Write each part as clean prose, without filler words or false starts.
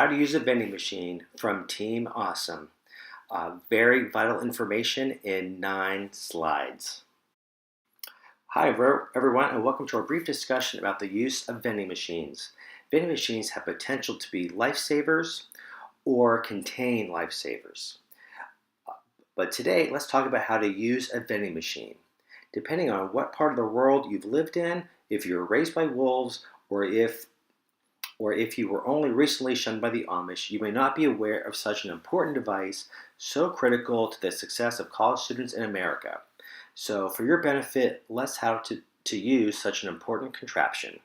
How to use a vending machine from Team Awesome. Very vital information in 9 slides. Hi, everyone, and welcome to our brief discussion about the use of vending machines. Vending machines have potential to be lifesavers or contain lifesavers. But today, let's talk about how to use a vending machine. Depending on what part of the world you've lived in, if you were raised by wolves, or if you were only recently shunned by the Amish, you may not be aware of such an important device so critical to the success of college students in America. So for your benefit, let's how to use such an important contraption.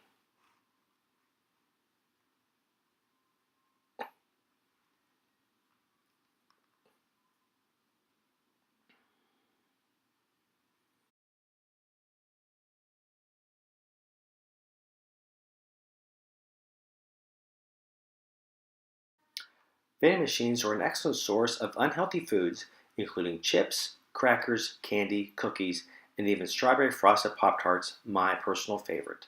Vending machines are an excellent source of unhealthy foods, including chips, crackers, candy, cookies, and even strawberry frosted Pop Tarts, my personal favorite.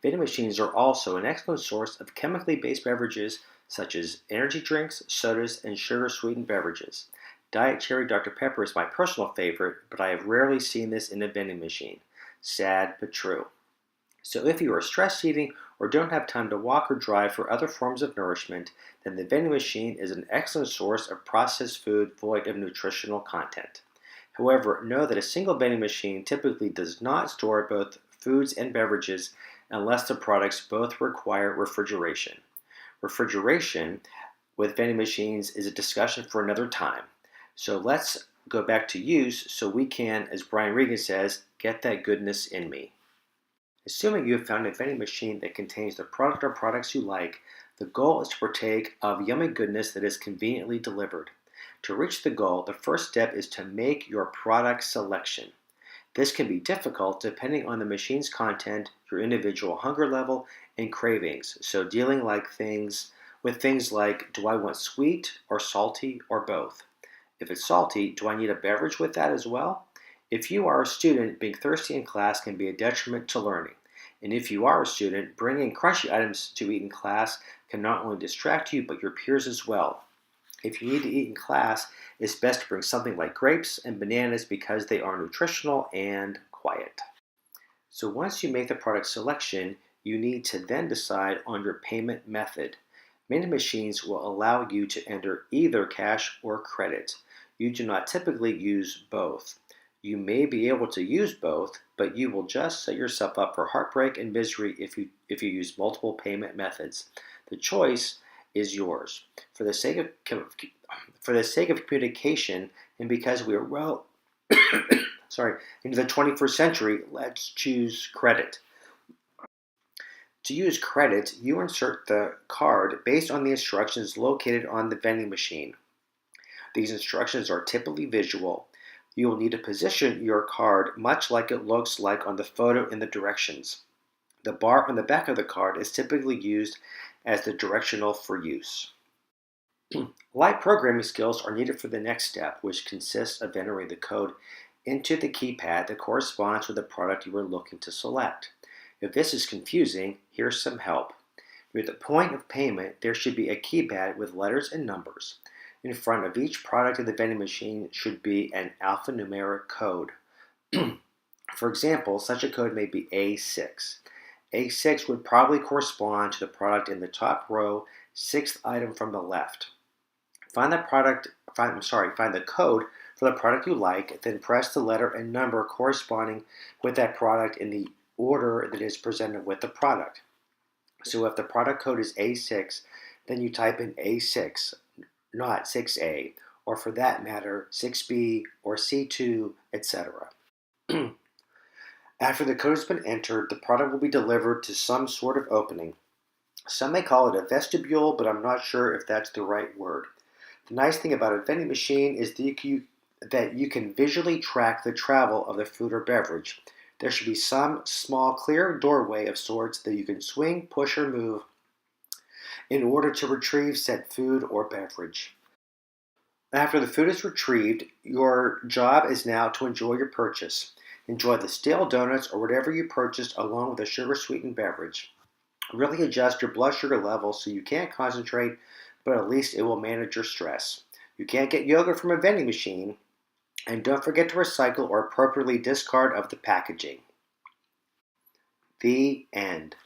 Vending machines are also an excellent source of chemically based beverages such as energy drinks, sodas, and sugar sweetened beverages. Diet Cherry Dr. Pepper is my personal favorite, but I have rarely seen this in a vending machine. Sad but true. So if you are stress eating or don't have time to walk or drive for other forms of nourishment, then the vending machine is an excellent source of processed food void of nutritional content. However, know that a single vending machine typically does not store both foods and beverages unless the products both require refrigeration. Refrigeration with vending machines is a discussion for another time. So let's go back to use so we can, as Brian Regan says, get that goodness in me. Assuming you have found a vending machine that contains the product or products you like, the goal is to partake of yummy goodness that is conveniently delivered. To reach the goal, the first step is to make your product selection. This can be difficult depending on the machine's content, your individual hunger level, and cravings. So dealing with things like, do I want sweet or salty or both? If it's salty, do I need a beverage with that as well? If you are a student, being thirsty in class can be a detriment to learning. And if you are a student, bringing crunchy items to eat in class can not only distract you, but your peers as well. If you need to eat in class, it's best to bring something like grapes and bananas because they are nutritional and quiet. So once you make the product selection, you need to then decide on your payment method. Many machines will allow you to enter either cash or credit. You do not typically use both. You may be able to use both, but you will just set yourself up for heartbreak and misery if you use multiple payment methods. The choice is yours. For the sake of communication, and because we are into the 21st century, let's choose credit. To use credit, you insert the card based on the instructions located on the vending machine. These instructions are typically visual. You will need to position your card much like it looks like on the photo in the directions. The bar on the back of the card is typically used as the directional for use. Light programming skills are needed for the next step, which consists of entering the code into the keypad that corresponds with the product you are looking to select. If this is confusing, here's some help. Near the point of payment, there should be a keypad with letters and numbers. In front of each product in the vending machine should be an alphanumeric code. For example, such a code may be A6. A6 would probably correspond to the product in the top row, sixth item from the left. Find the code for the product you like, then press the letter and number corresponding with that product in the order that is presented with the product. So if the product code is A6, then you type in A6, not 6A, or for that matter, 6B or C2, etc. After the code has been entered, the product will be delivered to some sort of opening. Some may call it a vestibule, but I'm not sure if that's the right word. The nice thing about a vending machine is that you can visually track the travel of the food or beverage. There should be some small clear doorway of sorts that you can swing, push, or move in order to retrieve said food or beverage. After the food is retrieved, your job is now to enjoy your purchase. Enjoy the stale donuts or whatever you purchased along with a sugar-sweetened beverage. Really adjust your blood sugar level so you can't concentrate, but at least it will manage your stress. You can't get yogurt from a vending machine, and don't forget to recycle or appropriately discard of the packaging. The end.